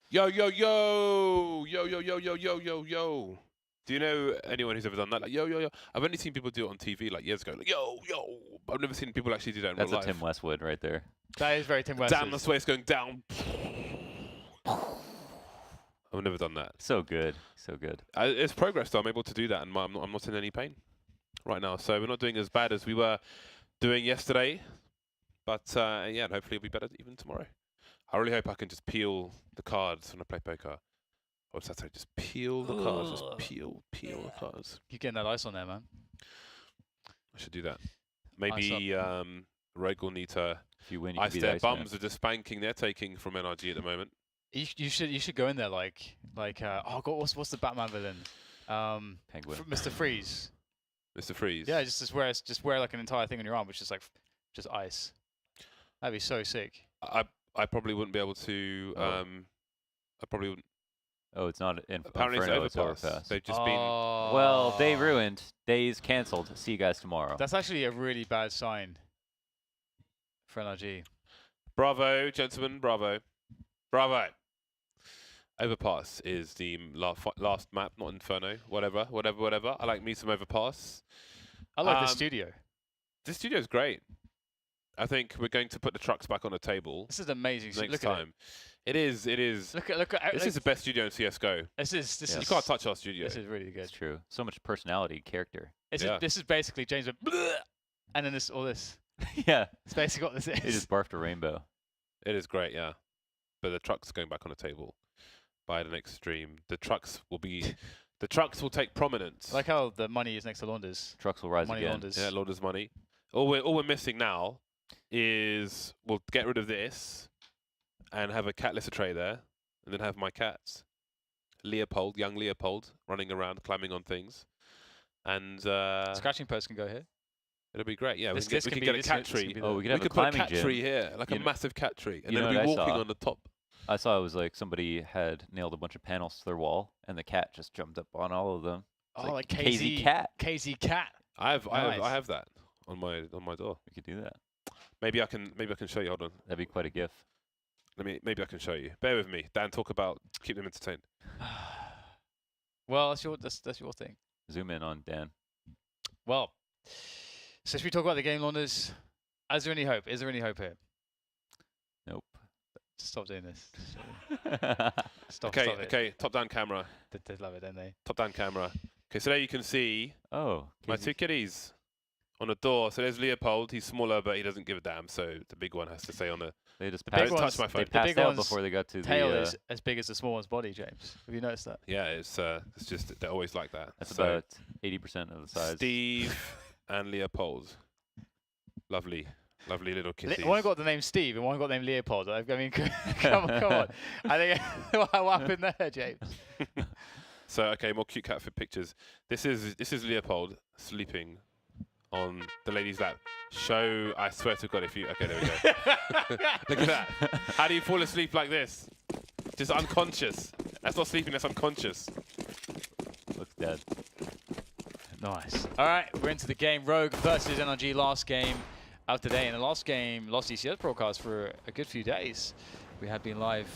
Yo, yo, yo, yo, yo, yo, yo, yo, yo, yo. Do you know anyone who's ever done that? Like, yo, yo, yo. I've only seen people do it on TV like years ago. Like, yo, yo. But I've never seen people actually do that in That's real a life. Tim Westwood right there. That is very Tim Westwood. Damn, that's where it's going down. I've never done that. So good. So good. It's progress, though. I'm able to do that, and I'm not in any pain right now. So we're not doing as bad as we were doing yesterday. But, yeah, and hopefully it'll be better even tomorrow. I really hope I can just peel the cards when I play poker. Or sorry, just peel the cards. Just peel the cards. Keep getting that ice on there, man. I should do that. Maybe Rogue will need to If you win, you ice can be their the bums are just spanking they're taking from NRG at the moment. You should go in there like oh god, what's the Batman villain? Penguin. Mr. Freeze. Mr. Freeze. Yeah, just wear like an entire thing on your arm, which is like just ice. That'd be so sick. I probably wouldn't be able to. I probably wouldn't. Oh, it's not in Apparently Inferno, it's it's Overpass. They've just been. Well, they ruined. Days cancelled. See you guys tomorrow. That's actually a really bad sign for NRG. Bravo, gentlemen. Bravo. Bravo. Overpass is the last map, not Inferno. Whatever. I like me some Overpass. I like the studio. This studio's great. I think we're going to put the trucks back on the table. This is amazing. Next look time. It is. Look at. This is the best studio in CS:GO. This is. You can't touch our studio. This is really good. It's true. So much personality, character. This is basically James went, "Bleh," and then all this. Yeah. It's basically what this is. He just barfed a rainbow. It is great, yeah. But the trucks are going back on the table by the next stream. The trucks will take prominence. I like how the money is next to Launders. Trucks will rise Money again. launders. Yeah, Launders money. All we're missing now is we'll get rid of this and have a cat litter tray there, and then have my cats, Leopold, young Leopold, running around climbing on things, and Scratching post can go here. it'll be great. Yeah, we This can can get be- a this cat can be tree. the- Oh, we could We have a could put a climbing cat gym. tree here, like a You know- massive cat tree, and you then know we'll be what I walking saw? on the top. I saw it was like somebody had nailed a bunch of panels to their wall, and the cat just jumped up on all of them. It's Oh, like KZ Cat. KZ Cat. I have Nice. that on my door. We could do that. Maybe I can show you. Hold on. That'd be quite a gif. Maybe I can show you. Bear with me. Dan, talk about keep them entertained. Well, that's your thing. Zoom in on Dan. Well, so should we talk about the game, Launders? Is there any hope? Is there any hope here? Nope. Stop doing this. Stop. Okay, Stop it. okay. Top down camera. They love it, don't they? Top down camera. Okay, so there you can see Oh. my KZ. two kitties on the door. So there's Leopold. He's smaller, but he doesn't give a damn. So the big one has to stay on the. They just The Don't big passed, ones- touch my phone. they the passed big out one's before they got to Tail the. is as big as the small one's body, James. Have you noticed that? Yeah, it's just they're always like that. That's So about 80% of the size. Steve and Leopold. Lovely little kitties. One got the name Steve and one got the name Leopold. I mean, come on. I think what happened there, James? So okay, more cute cat for pictures. This is Leopold sleeping on the lady's lap. I swear to God, if you okay, there we go. Look at that. How do you fall asleep like this? Just unconscious. That's not sleeping. That's unconscious. Looks dead. Nice. All right, we're into the game. Rogue versus NRG, last game of today. In the last game, lost ECS broadcast for a good few days. We had been live,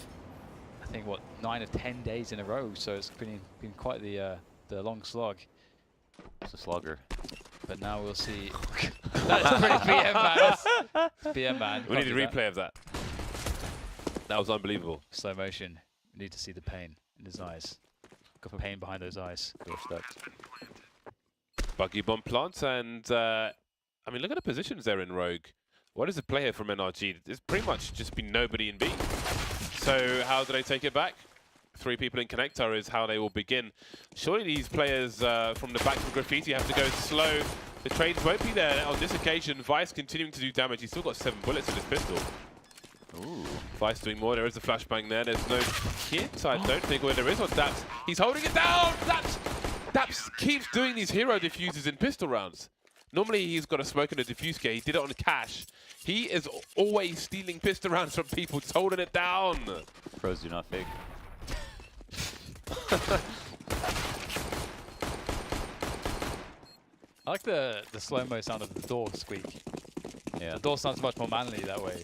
I think, 9 or 10 days in a row. So it's been quite the long slog. It's a slugger. But now we'll see. That's pretty BM, man. That's BM, man. We need a Can't do that. replay of that. That was unbelievable. Slow motion. We need to see the pain in his eyes. Got pain behind those eyes. Buggy bomb plant, and I mean, look at the positions they're in, Rogue. What is a player from NRG? There's pretty much just been nobody in B. So how do they take it back? 3 people in connector is how they will begin. Surely these players from the back of Graffiti have to go slow. The trades won't be there on this occasion. Vice continuing to do damage. He's still got 7 bullets in his pistol. Ooh. Vice doing more. There is a flashbang there. There's no kit, I don't think. Well, there is on Daps. He's holding it down! Daps keeps doing these hero diffusers in pistol rounds. Normally he's got a smoke and a diffuse kit. He did it on Cash. He is always stealing pistol rounds from people, just holding it down. Pros do not fake. I like the slow-mo sound of the door squeak. Yeah. The door sounds much more manly that way.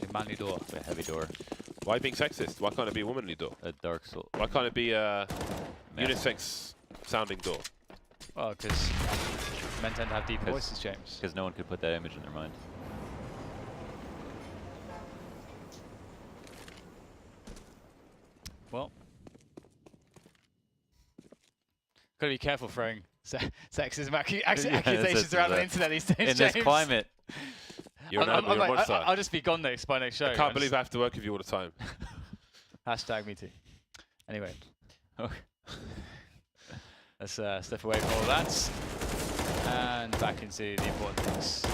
A manly door. It's a heavy door. Why being sexist? Why can't it be a womanly door? A Dark Soul. Why can't it be a unisex sounding door? Well, because men tend to have deep voices, James. Because no one could put that image in their mind. Well, gotta be careful throwing sexism accusations around the internet these days, In James. this climate. You're an animal, you're a monster. I'll just be gone by next show. I can't believe I have to work with you all the time. Hashtag me too. Anyway. Let's step away from all that. And back into the important things.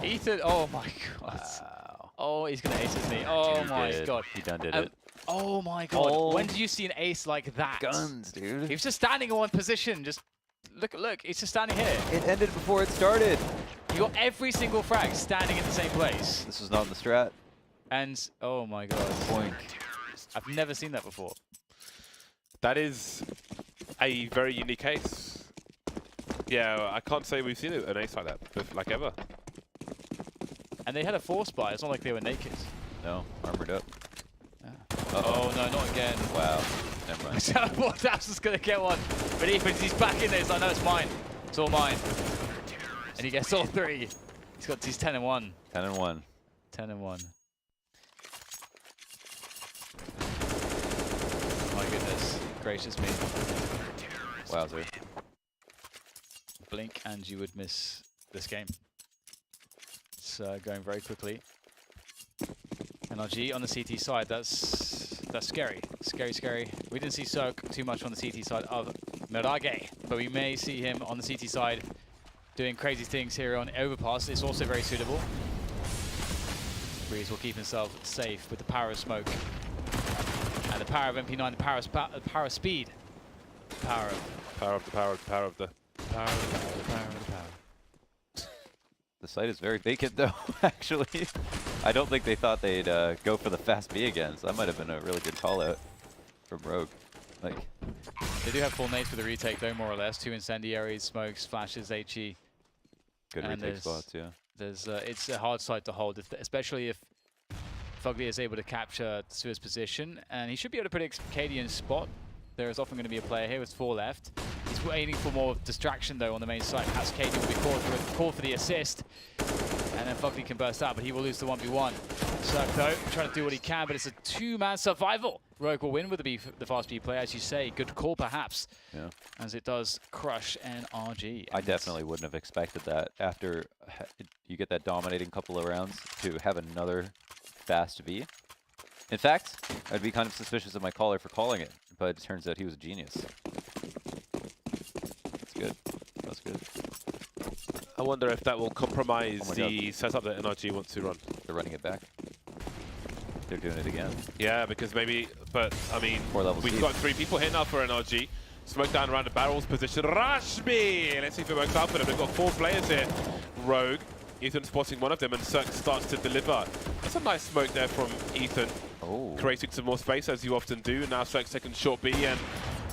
Ethan, oh my god. Wow. Oh, he's going to ace his knee. Oh my god. He done did it. Oh my god. Oh. When did you see an ace like that? Guns, dude. He was just standing in one position. Just look, he's just standing here. It ended before it started. You got every single frag standing in the same place. This was not in the strat. And, oh my god. Boink. I've never seen that before. That is a very unique case. Yeah, I can't say we've seen an ace like that, like ever. And they had a force buy. It's not like they were naked. No, armored up. Yeah. Oh no, not again. Wow. Never mind. Teleport Daps is going to get one. But he's back in there. He's like, no, it's mine. It's all mine. And he gets all three. He's 10 and 1. 10 and 1. 10 and 1. My goodness. Gracious me. Wowzer. Blink and you would miss this game. It's going very quickly. NRG on the CT side, that's scary. Scary. We didn't see Soak too much on the CT side of NRG, but we may see him on the CT side doing crazy things here on Overpass. It's also very suitable. Breeze will keep himself safe with the power of smoke. And the power of MP9, the power of speed. Power of the. The site is very vacant though, actually. I don't think they thought they'd go for the fast B again, so that might have been a really good call out from Rogue. Like, they do have full nades for the retake though, more or less. 2 incendiaries, smokes, flashes, HE. good And retake spots, yeah. It's a hard site to hold, especially if Fugly is able to capture Sua's position, and he should be able to predict Cadian's spot. There is often going to be a player here with 4 left. He's waiting for more distraction though on the main side. Perhaps Cadian will be called for the assist, and then Fugly can burst out, but he will lose the 1v1. Cirque though, trying to do what he can, but it's a 2-man survival. Rogue will win with the fast B player, as you say. Good call perhaps, Yeah. as it does crush NRG. I definitely wouldn't have expected that after you get that dominating couple of rounds to have another fast V. In fact, I'd be kind of suspicious of my caller for calling it, but it turns out he was a genius. That's good. That's good. I wonder if that will compromise Oh my the setup that NRG wants to run. They're running it back. They're doing it again. Yeah, because maybe, but I mean, 4 levels we've deep. got 3 people here now for NRG. Smoke down around the barrels position. Rush me! Let's see if it works out for them. They've got 4 players here. Rogue, Ethan spotting one of them, and Cirque starts to deliver. That's a nice smoke there from Ethan. Oh. Creating some more space, as you often do. Now Cirque's taking short B, and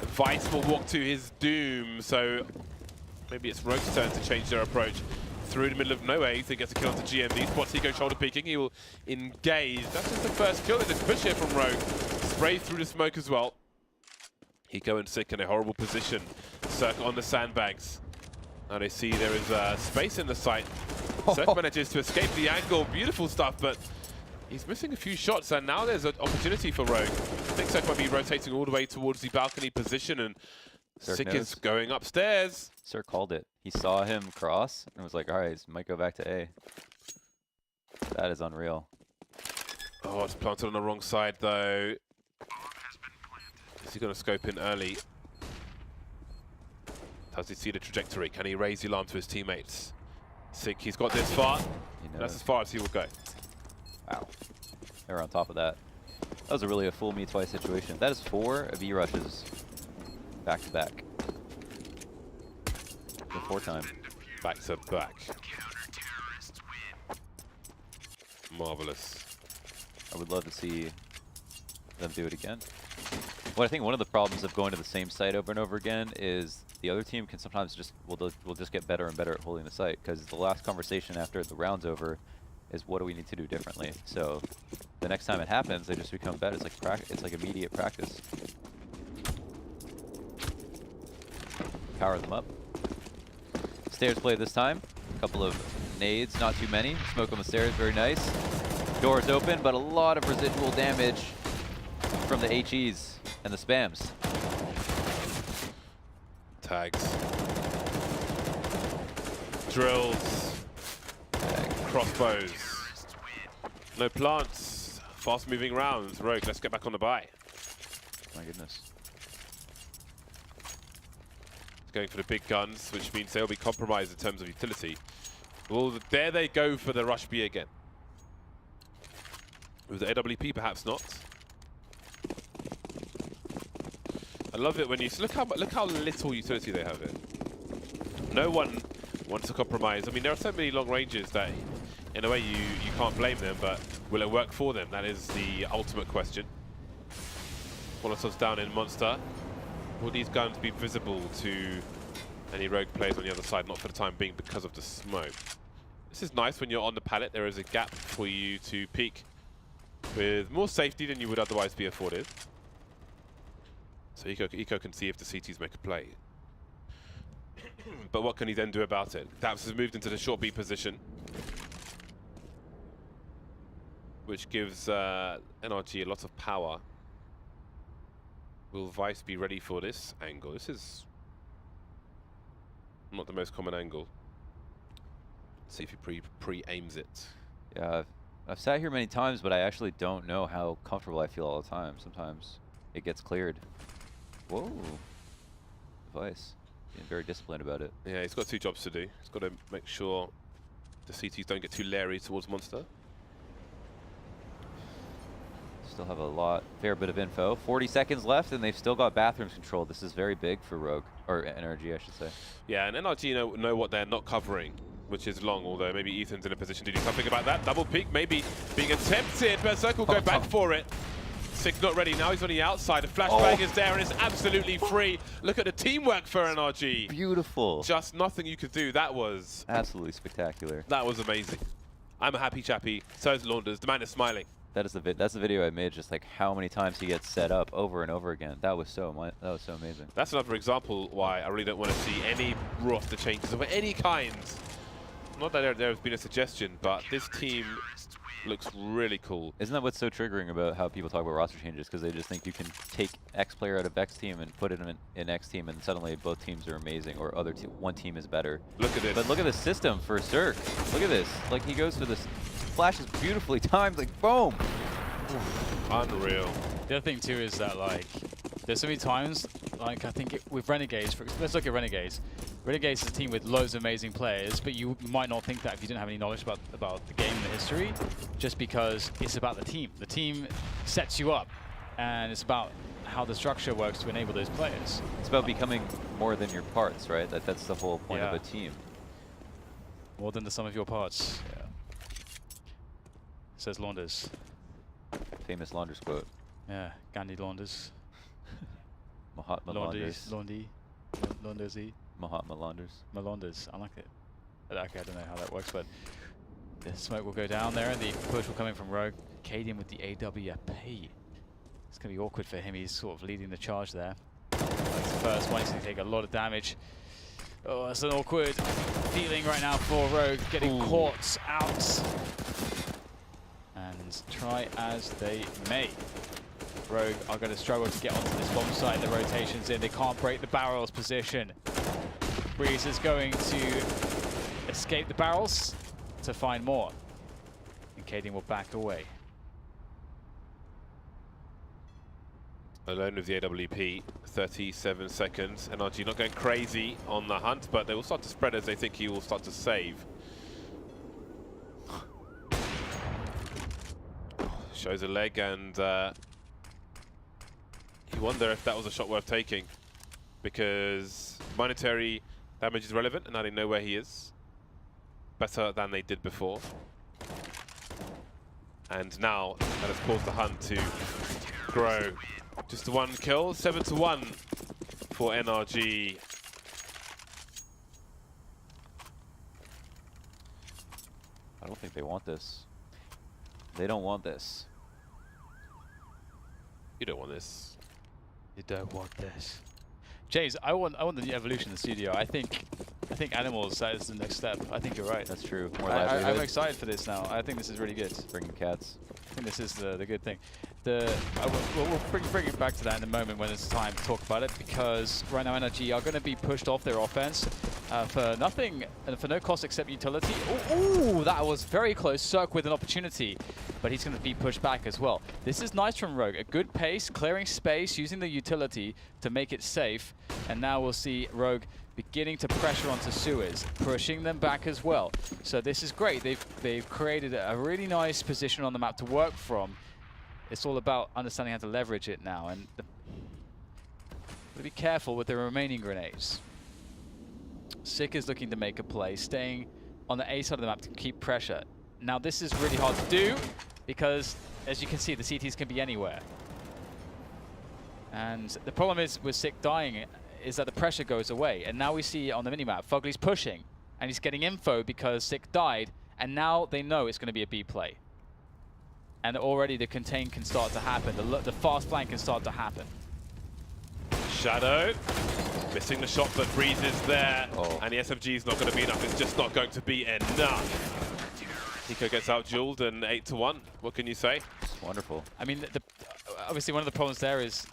Vice will walk to his doom. So maybe it's Rogue's turn to change their approach. Through the middle of nowhere, Ethan gets a kill onto GMD. Spots Tico shoulder peeking. He will engage. That's just the first kill in this push here from Rogue. Spray through the smoke as well. Hiko and Sick in a horrible position. Cirque on the sandbags. Now they see there is space in the site. Cirque manages to escape the angle. Beautiful stuff, but he's missing a few shots, and now there's an opportunity for Rogue. I think Cirque might be rotating all the way towards the balcony position, and Sick is going upstairs. Sir called it. He saw him cross and was like, all right, might go back to A. That is unreal. Oh, it's planted on the wrong side, though. Is he going to scope in early? Does he see the trajectory? Can he raise the alarm to his teammates? Sick, he's got this far. That's as far as he will go. Wow. They were on top of that. That was really a fool me twice situation. That is 4 of E rushes back to back. The 4 time. Back to back. Marvelous. I would love to see them do it again. Well, I think one of the problems of going to the same site over and over again is the other team can sometimes just will just get better and better at holding the site, because the last conversation after the round's over is what do we need to do differently. So the next time it happens, they just become better. It's like it's like immediate practice. Power them up. Stairs play this time. A couple of nades, not too many. Smoke on the stairs, very nice. Doors open, but a lot of residual damage from the HEs and the spams. Tags. Drills. Crossbows. No plants. Fast moving rounds. Rogue, let's get back on the buy. My goodness. Going for the big guns, which means they'll be compromised in terms of utility. Well, there they go for the rush B again. With the AWP, perhaps not. I love it when you look how little utility they have here. No one wants to compromise. I mean, there are so many long ranges that, in a way, you can't blame them. But will it work for them? That is the ultimate question. Molotov's down in Monster. Will these guns be visible to any Rogue players on the other side? Not for the time being because of the smoke. This is nice when you're on the pallet. There is a gap for you to peek with more safety than you would otherwise be afforded. So Eco can see if the CTs make a play. But what can he then do about it? Daps has moved into the short B position, which gives NRG a lot of power. Will Vice be ready for this angle? This is not the most common angle. Let's see if he pre-aims it. Yeah, I've sat here many times, but I actually don't know how comfortable I feel all the time. Sometimes it gets cleared. Whoa. Vice. Being very disciplined about it. Yeah, he's got 2 jobs to do. He's got to make sure the CTs don't get too leery towards Monster. Still have a fair bit of info. 40 seconds left, and they've still got bathrooms controlled. This is very big for Rogue, or NRG, I should say. Yeah, and NRG know what they're not covering, which is long, although maybe Ethan's in a position to do something about that. Double peek maybe being attempted, but Circle go back for it. Six not ready, now he's on the outside. The flashbang is there and it's absolutely free. Look at the teamwork for NRG. Beautiful. Just nothing you could do. That was absolutely spectacular. That was amazing. I'm a happy chappy, so is Launders. The man is smiling. That's the video I made, just like how many times he gets set up over and over again. That was so amazing. That's another example why I really don't want to see any roster changes of any kind. Not that there has been a suggestion, but this team looks really cool. Isn't that what's so triggering about how people talk about roster changes? Because they just think you can take X player out of X team and put it in X team, and suddenly both teams are amazing, or one team is better. Look at this. But look at the system for Cirque. Look at this. Like, he goes for this. Flashes beautifully timed, like boom. Unreal. The other thing too is that, like, there's so many times, like, I think with Renegades, let's look at Renegades. Renegades is a team with loads of amazing players, but you might not think that if you didn't have any knowledge about the game and the history, just because it's about the team. The team sets you up, and it's about how the structure works to enable those players. It's about becoming more than your parts, right? That's the whole point of a team. More than the sum of your parts. Yeah. Says Launders. Famous Launders quote. Yeah, Gandhi Launders. Mahatma Launders. Laundersy. Mahatma Launders. Malonders. I like it. Okay, I don't know how that works, but the smoke will go down there, and the push will come in from Rogue. Cadian with the AWP. It's going to be awkward for him. He's sort of leading the charge there. That's the first one. He's going to take a lot of damage. Oh, that's an awkward feeling right now for Rogue, getting caught out. And try as they may. Rogue are going to struggle to get onto this bomb site. The rotation's in. They can't break the barrels position. Breeze is going to escape the barrels to find more. And Cadian will back away. Alone with the AWP, 37 seconds. NRG not going crazy on the hunt, but they will start to spread as they think he will start to save. Shows a leg, and you wonder if that was a shot worth taking, because monetary damage is relevant, and now they know where he is better than they did before. And now that has caused the hunt to grow. Just the one kill, 7-1 for NRG. I don't think they want this. They don't want this. You don't want this. You don't want this. James, I want the evolution in the studio. I think animals, that is the next step. I think you're right. That's true. More I'm livelihood. excited for this now. I think this is really good. Bringing cats. I think this is the good thing. We'll bring it back to that in a moment when it's time to talk about it, because right now NRG are going to be pushed off their offense for nothing and for no cost except utility. Ooh, that was very close. Cirque with an opportunity, but he's going to be pushed back as well. This is nice from Rogue. A good pace, clearing space, using the utility to make it safe. And now we'll see Rogue beginning to pressure onto Suez, pushing them back as well. So this is great. They've created a really nice position on the map to work from. It's all about understanding how to leverage it now, and be careful with the remaining grenades. Sick is looking to make a play, staying on the A side of the map to keep pressure. Now this is really hard to do because, as you can see, the CTs can be anywhere. And the problem is with Sick dying is that the pressure goes away. And now we see on the minimap, Fugly's pushing, and he's getting info because Sick died, and now they know it's going to be a B play. And already the contain can start to happen. The fast flank can start to happen. Shadow missing the shot, but Breeze is there. Oh. And the SMG is not going to be enough. It's just not going to be enough. Tico gets out-dueled and 8-1. What can you say? It's wonderful. I mean, obviously one of the problems there is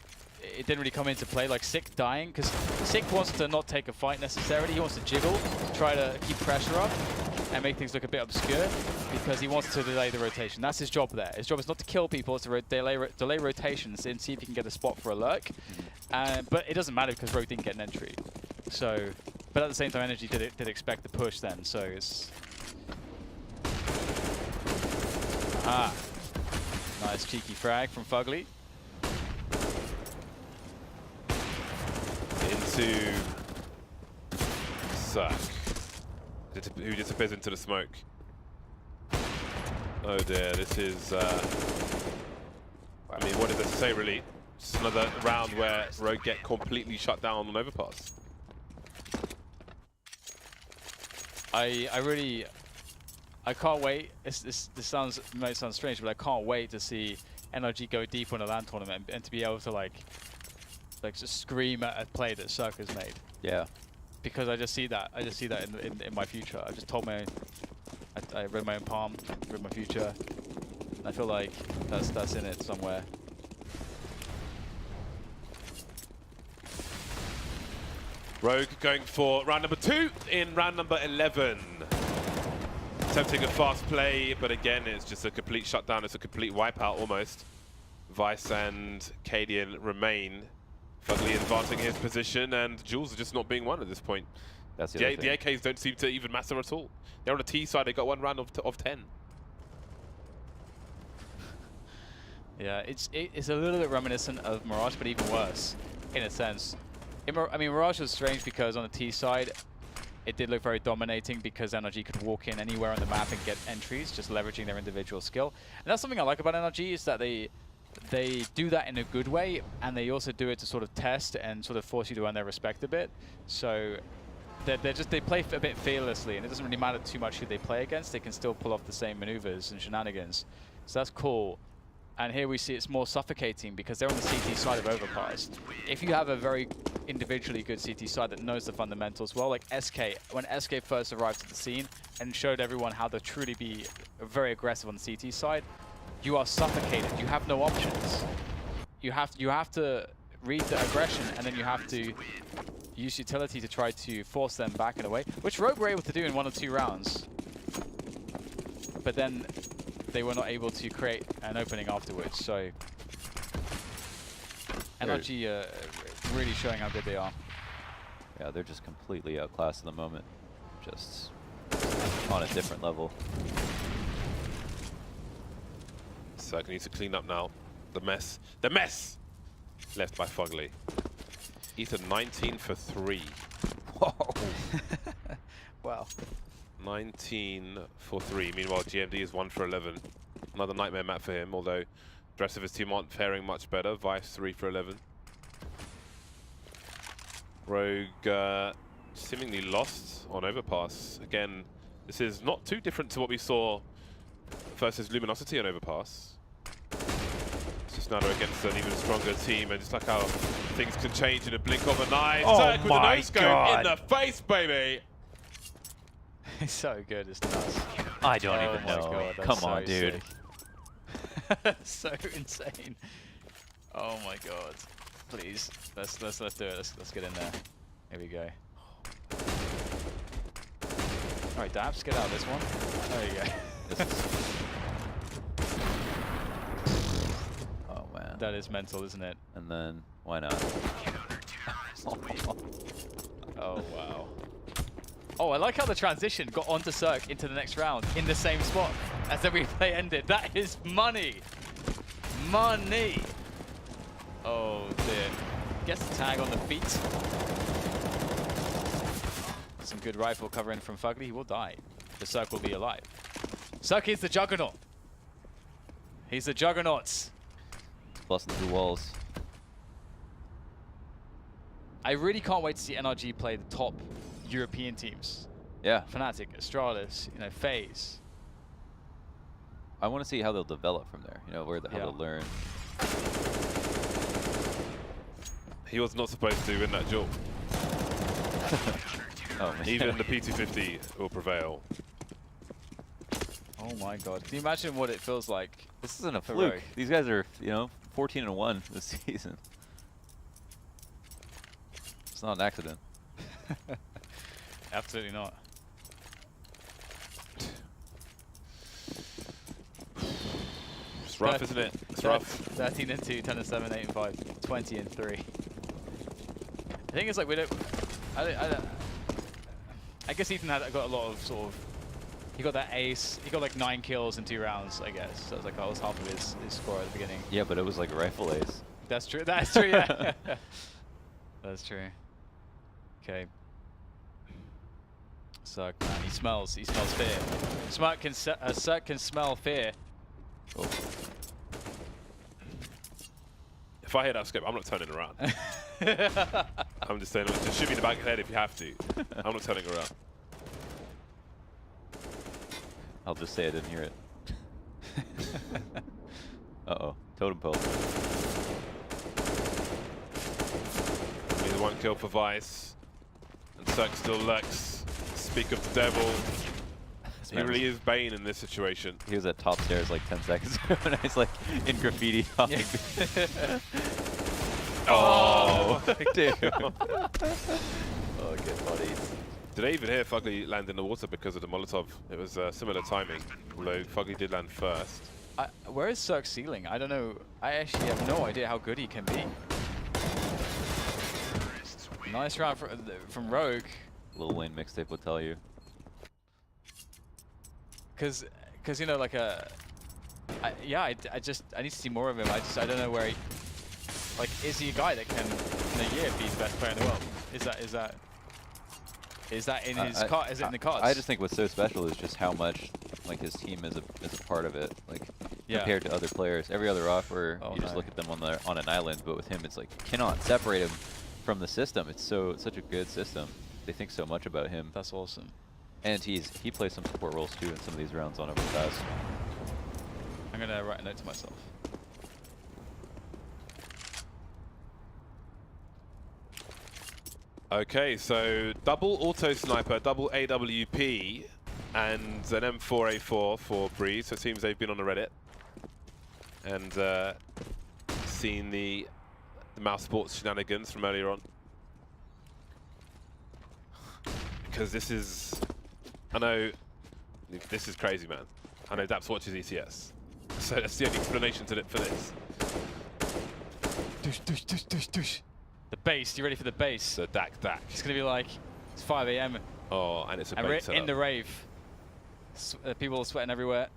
it didn't really come into play, like Sick dying, because Sick wants to not take a fight necessarily. He wants to jiggle, try to keep pressure up, and make things look a bit obscure, because he wants to delay the rotation. That's his job there. His job is not to kill people, it's to delay rotations and see if he can get a spot for a lurk. But it doesn't matter because Rogue didn't get an entry. So, but at the same time, NRG did expect the push then, so it's... Ah, nice cheeky frag from Fugly. Into Suck, who disappears into the smoke. Oh dear, this is... I mean, what does it say really? Just another round where Rogue get completely shut down on Overpass. I can't wait. This might sound strange, but I can't wait to see NRG go deep on a LAN tournament and to be able to like just scream at a play that Cirque has made. Yeah. Because I just see that. I just see that in my future. I just told I read my own palm, read my future. And I feel like that's in it somewhere. Rogue going for round number 2 in round number 11. Attempting a fast play, but again, it's just a complete shutdown. It's a complete wipeout almost. Vice and Cadian remain. Fugly advancing his position, and Jules are just not being won at this point. That's the The AKs don't seem to even matter at all. They're on the T side, they got one round of 10. Yeah, it's a little bit reminiscent of Mirage, but even worse, in a sense. I mean, Mirage was strange because on the T side, it did look very dominating because NRG could walk in anywhere on the map and get entries, just leveraging their individual skill. And that's something I like about NRG, is that they do that in a good way, and they also do it to sort of test and sort of force you to earn their respect a bit. So they play a bit fearlessly, and it doesn't really matter too much who they play against. They can still pull off the same maneuvers and shenanigans. So that's cool. And here we see it's more suffocating because they're on the CT side of Overpass. If you have a very individually good CT side that knows the fundamentals well, like SK, when SK first arrived at the scene and showed everyone how to truly be very aggressive on the CT side, you are suffocated. You have no options. You have to read the aggression, and then you have to use utility to try to force them back in a way, which Rogue were able to do in 1 or 2 rounds. But then they were not able to create an opening afterwards. So NRG really showing how good they are. Yeah, they're just completely outclassed at the moment. Just on a different level. Cirque needs to clean up now. The mess left by Fugly. Ethan 19 for 3. Whoa. Wow. 19 for 3. Meanwhile, GMD is 1 for 11. Another nightmare map for him, although the rest of his team aren't faring much better. Vice 3 for 11. Rogue seemingly lost on Overpass. Again, this is not too different to what we saw versus Luminosity on Overpass. It's just now against an even stronger team, and just like how things can change in a blink of an eye. Oh Zerk with a my no-scope God. in the face, baby! He's so good, it's nuts. I don't Oh even my know. God, that's Come so on, dude. sick. So insane. Oh my God. Please, let's do it. Let's get in there. Here we go. All right, Dabs, get out of this one. There you go. This is... Oh man. That is mental, isn't it? And then why not? Oh wow. Oh, I like how the transition got onto Cirque into the next round in the same spot as the replay ended. That is money. Money. Oh dear. Gets the tag on the feet. Some good rifle covering from Fugly. He will die. The Cirque will be alive. Cirque is the Juggernaut. He's the Juggernaut. Busting through walls. I really can't wait to see NRG play the top European teams. Yeah. Fnatic, Astralis, you know, FaZe. I want to see how they'll develop from there. You know, how they'll learn. He was not supposed to win that duel. Oh man. Even the PT50 will prevail. Oh my God. Can you imagine what it feels like? This isn't a For fluke. Rogue. These guys are, 14-1 this season. It's not an accident. Absolutely not. It's rough, isn't it? It's rough. 13 and 2, 10 and 7, 8 and 5, 20 and 3. The thing is, like, we don't. I guess Ethan got a lot of sort of. He got that ace. He got like 9 kills in 2 rounds, I guess. So it was like that was half of his score at the beginning. Yeah, but it was like a rifle ace. That's true. That's true. Yeah. That's true. Okay. Cirque, man, he smells fear. Cirque can smell fear. Oh. If I hit that scope, I'm not turning around. I'm just saying, just shoot me in the back of the head if you have to. I'm not turning around. I'll just say I didn't hear it. Uh-oh. Totem pole. Only the 1 kill for Vice. And Cirque still lurks. Speak of the devil. He really is Bane in this situation. He was at top stairs like 10 seconds ago, and he's like in graffiti. Yeah. Oh, Dude. Oh, good buddies. Did I even hear Fugly land in the water because of the Molotov? It was similar timing, although Fugly did land first. Where is Cirque's ceiling? I don't know. I actually have no idea how good he can be. Nice round from Rogue. Lil Wayne mixtape will tell you. Cause you know, like I need to see more of him. I don't know where he, like, is he a guy that can in a year be the best player in the world? Is that in his card? Is it in the cards? I just think what's so special is just how much like his team is a part of it. Like compared to other players, every other offer you just look at them on an island, but with him it's like you cannot separate him from the system. It's such a good system. They think so much about him. That's awesome. And he plays some support roles too in some of these rounds on Overpass. I'm gonna write a note to myself. Okay, so double auto sniper, double AWP, and an M4A4 for Breeze. So it seems they've been on the Reddit and seen the mouse sports shenanigans from earlier on. Because this is, I know, this is crazy, man. I know Daps watches ECS, so that's the only explanation to it for this. Dush. The base. You ready for the base? So Dak. It's gonna be like it's 5 AM. Oh, and it's a and bait we're in the setup. rave. People are sweating everywhere.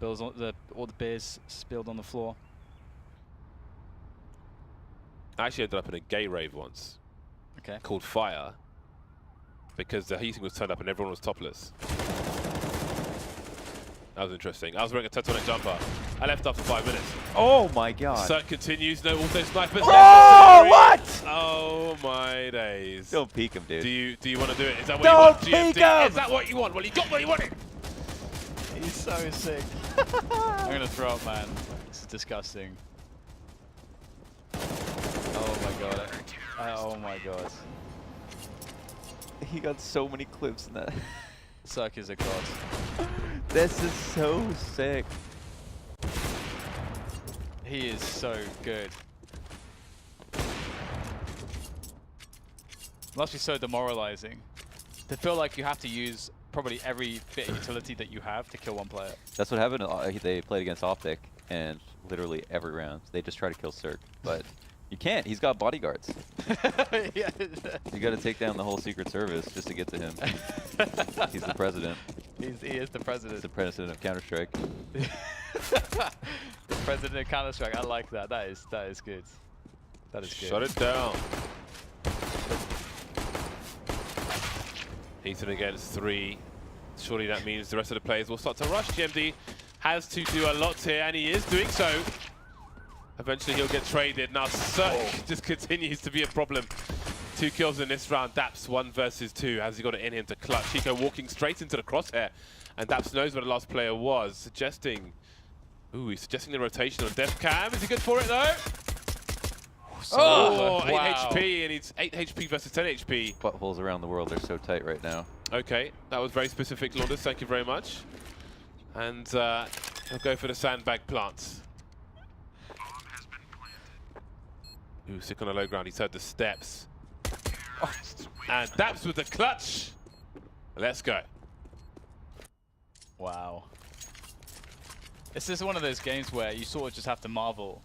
Bills on all the beers spilled on the floor. I actually ended up in a gay rave once. Okay. Called Fire, because the heating was turned up and everyone was topless. That was interesting. I was wearing a Tetonic jumper. I left after 5 minutes. Oh my god. Cirque continues, no auto snipers. Oh, what? Oh my days. Don't peek him, dude. Do you want to do it? Is that what Don't you want? peek him! Is that what you want? Well, you got what you wanted. He's so sick. I'm gonna throw up, man. This is disgusting. Oh my god. Oh my god. He got so many clips in that. Suck is a god. This is so sick. He is so good. Must be so demoralizing. To feel like you have to use probably every bit of utility that you have to kill one player. That's what happened. They played against Optic, and literally every round they just try to kill Cirque, but you can't. He's got bodyguards. Yeah. You got to take down the whole Secret Service just to get to him. He's the president. He is the president. He's the president of Counter-Strike. The president of Counter-Strike. I like that. That is good. That is good. Shut it down. Ethan against 3. Surely that means the rest of the players will start to rush. GMD has to do a lot here, and he is doing so. Eventually he'll get traded. Now Cirque just continues to be a problem. 2 kills in this round. Daps 1 versus 2. Has he got it in him to clutch? Chico walking straight into the crosshair. And Daps knows where the last player was. Suggesting... Ooh, he's suggesting the rotation on Death Cam. Is he good for it though? Oh, 8 wow. HP, and it's 8 HP versus 10 HP. Buttholes around the world are so tight right now. Okay, that was very specific, Launders. Thank you very much. And he'll go for the sandbag plants. Ooh, sick on the low ground. He's heard the steps. Oh, and Daps with the clutch. Let's go. Wow. This is one of those games where you sort of just have to marvel.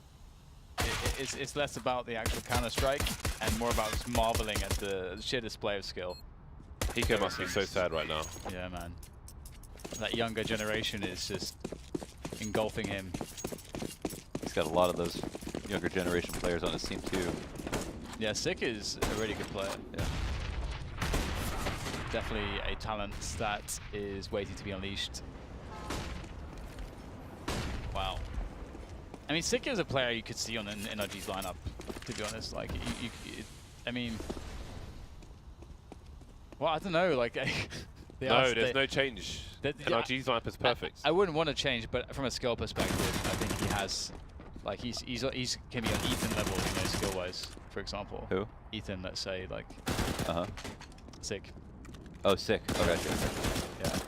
It's less about the actual Counter-Strike and more about just marveling at the sheer display of skill. Hiko must be so sad right now. Yeah, man. That younger generation is just engulfing him. He's got a lot of those younger generation players on his team too. Yeah, Sick is a really good player. Yeah. Definitely a talent that is waiting to be unleashed. Wow. I mean, Sick is a player you could see on an NRG's lineup, to be honest. Like, I mean, well, I don't know. Like, no, there's no change. NRG's lineup is perfect. I wouldn't want to change, but from a skill perspective, I think he has, like, he's can be on Ethan level, you know, skill-wise, for example. Who? Ethan, let's say, like. Sick. Oh, Sick. Oh, gotcha. Yeah.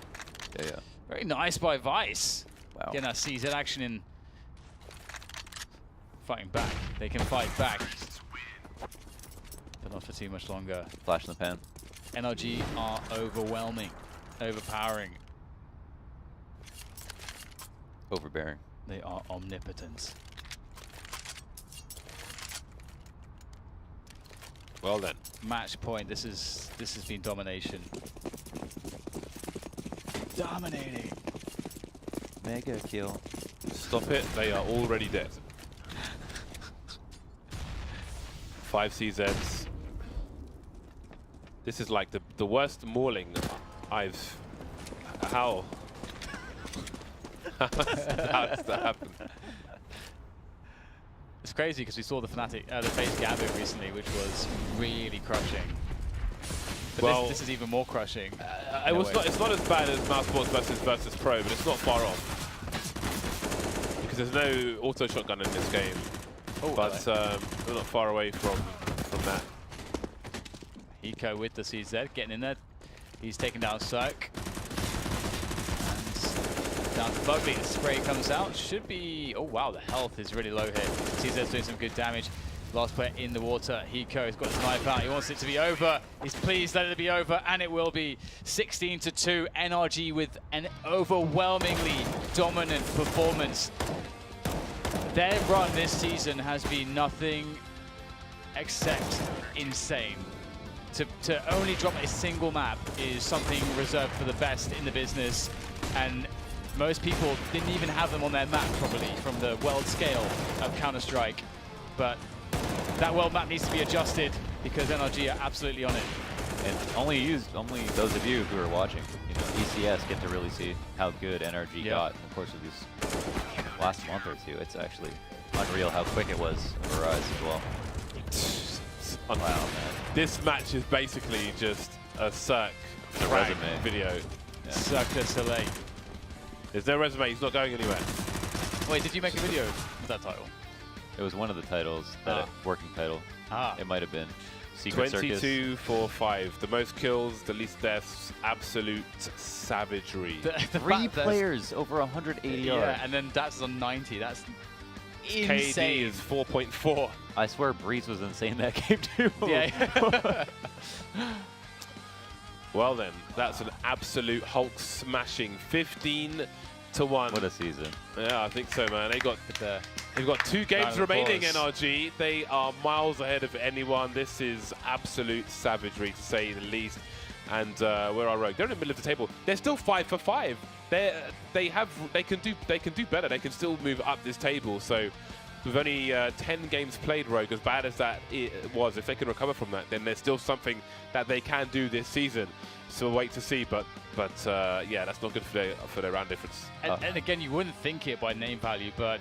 Yeah, yeah. Very nice by Vice. Wow. Getting that CZ action in. Fighting back. They can fight back. But not for too much longer. Flash in the pan. NRG are overwhelming. Overpowering. Overbearing. They are omnipotent. Well then. Match point. This has been domination. Dominating. Mega kill. Stop it. They are already dead. 5 CZs. This is like the worst mauling I've... How? How does that happen? It's crazy because we saw the FaZe Gambit recently, which was really crushing. But well, this is even more crushing. It's not as bad as Mousesports versus Pro, but it's not far off. Because there's no auto shotgun in this game. Oh, but we're not far away from that. Hiko with the CZ, getting in there. He's taking down Cirque. And down to Bugly. The spray comes out. Should be... Oh, wow, the health is really low here. CZ's doing some good damage. Last player in the water. Hiko has got his knife out. He wants it to be over. He's pleased let it be over, and it will be 16-2. NRG with an overwhelmingly dominant performance. Their run this season has been nothing except insane. To only drop a single map is something reserved for the best in the business, and most people didn't even have them on their map probably from the world scale of Counter-Strike. But that world map needs to be adjusted because NRG are absolutely on it. And only those of you who are watching, you know, ECS get to really see how good NRG got in the course of these last month or two. It's actually unreal how quick it was of a rise as well. Wow, man. This match is basically just a Cirque resume video. Yeah. Cirque du Soleil. There's no resume. He's not going anywhere. Wait, did you make a video with that title? It was one of the titles, that working title. It might have been. Secret 22 Circus. for 5. The most kills, the least deaths. Absolute savagery. The 3 players over 180 yards. Yeah, and then Dats is on 90. That's KD insane. is 4.4. I swear Breeze was insane that game too. Yeah. Well then, that's an absolute Hulk smashing. 15 to 1. What a season. Yeah, I think so, man. They've got 2 games Round of remaining, applause. NRG. They are miles ahead of anyone. This is absolute savagery, to say the least. And where are Rogue? They're in the middle of the table. They're still 5 for 5. They can do better. They can still move up this table. So with only 10 games played, Rogue, as bad as that was, if they can recover from that, then there's still something that they can do this season. So we'll wait to see. But yeah, that's not good for their round difference. And again, you wouldn't think it by name value, but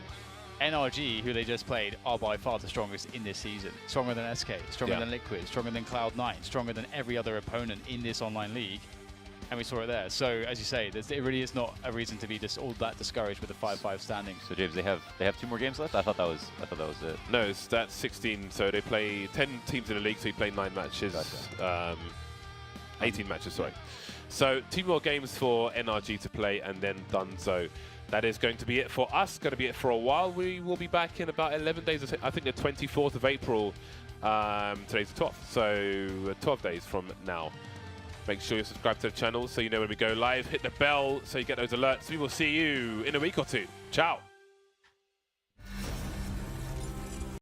NRG, who they just played, are by far the strongest in this season. Stronger than SK, stronger than Liquid, stronger than Cloud9, stronger than every other opponent in this online league. And we saw it there. So, as you say, it really is not a reason to be just all that discouraged with the 5-5 standing. So James, they have 2 more games left. I thought that was it. No, that's 16. So they play 10 teams in the league. So you play 9 matches. Gotcha. 18 matches, sorry. So 2 more games for NRG to play, and then done. So that is going to be it for us. Going to be it for a while. We will be back in about 11 days. I think the 24th of April. Today's the 12th. So 12 days from now. Make sure you subscribe to the channel so you know when we go live. Hit the bell so you get those alerts. We will see you in a week or 2. Ciao.